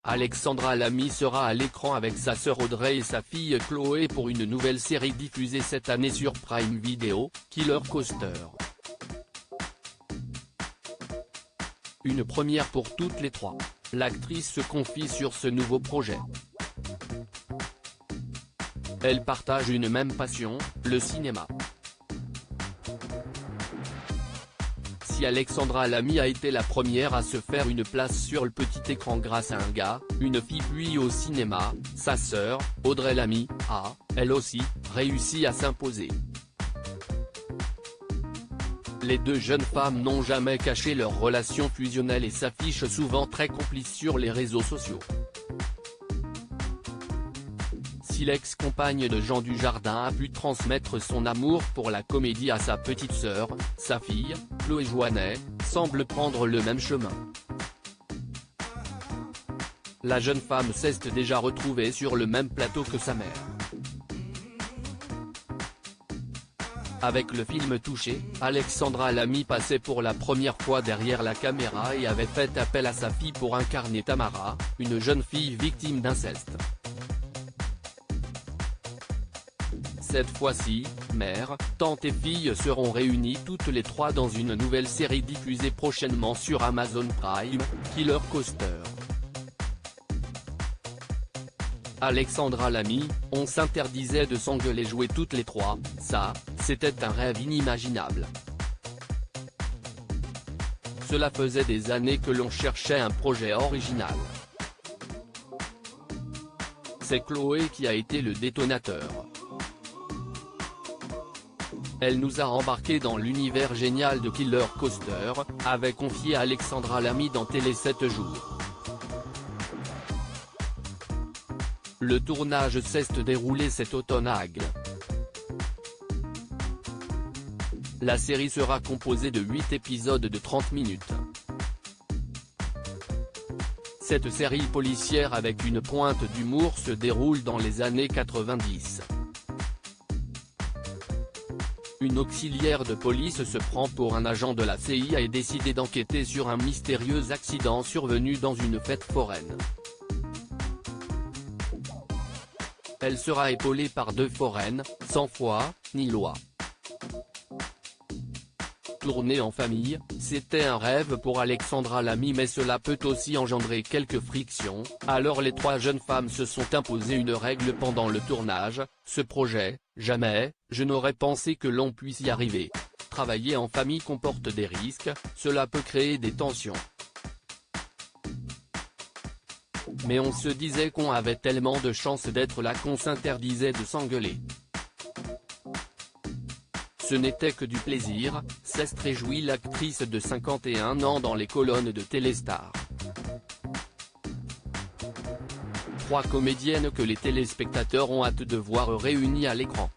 Alexandra Lamy sera à l'écran avec sa sœur Audrey et sa fille Chloé pour une nouvelle série diffusée cette année sur Prime Video, Killer Coaster. Une première pour toutes les trois, l'actrice se confie sur ce nouveau projet. Elles partagent une même passion, le cinéma. Si Alexandra Lamy a été la première à se faire une place sur le petit écran grâce à un gars, une fille puis au cinéma, sa sœur, Audrey Lamy, a, elle aussi, réussi à s'imposer. Les deux jeunes femmes n'ont jamais caché leur relation fusionnelle et s'affichent souvent très complices sur les réseaux sociaux. Si l'ex-compagne de Jean Dujardin a pu transmettre son amour pour la comédie à sa petite sœur, sa fille, Chloé Jouannet, semble prendre le même chemin. La jeune femme s'est déjà retrouvée sur le même plateau que sa mère. Avec le film Touché, Alexandra Lamy passait pour la première fois derrière la caméra et avait fait appel à sa fille pour incarner Tamara, une jeune fille victime d'inceste. Cette fois-ci, mère, tante et fille seront réunies toutes les trois dans une nouvelle série diffusée prochainement sur Amazon Prime, Killer Coaster. Alexandra Lamy, on s'interdisait de s'engueuler jouer toutes les trois, ça, c'était un rêve inimaginable. Cela faisait des années que l'on cherchait un projet original. C'est Chloé qui a été le détonateur. Elle nous a embarqués dans l'univers génial de Killer Coaster, avait confié Alexandra Lamy dans Télé 7 jours. Le tournage s'est déroulé cet automne à Agde. La série sera composée de 8 épisodes de 30 minutes. Cette série policière avec une pointe d'humour se déroule dans les années 90. Une auxiliaire de police se prend pour un agent de la CIA et décide d'enquêter sur un mystérieux accident survenu dans une fête foraine. Elle sera épaulée par deux foraines, sans foi, ni loi. Tourner en famille, c'était un rêve pour Alexandra Lamy mais cela peut aussi engendrer quelques frictions, alors les trois jeunes femmes se sont imposées une règle pendant le tournage, ce projet, jamais, je n'aurais pensé que l'on puisse y arriver. Travailler en famille comporte des risques, cela peut créer des tensions. Mais on se disait qu'on avait tellement de chance d'être là qu'on s'interdisait de s'engueuler. Ce n'était que du plaisir, s'est réjouie l'actrice de 51 ans dans les colonnes de Téléstar. Trois comédiennes que les téléspectateurs ont hâte de voir réunies à l'écran.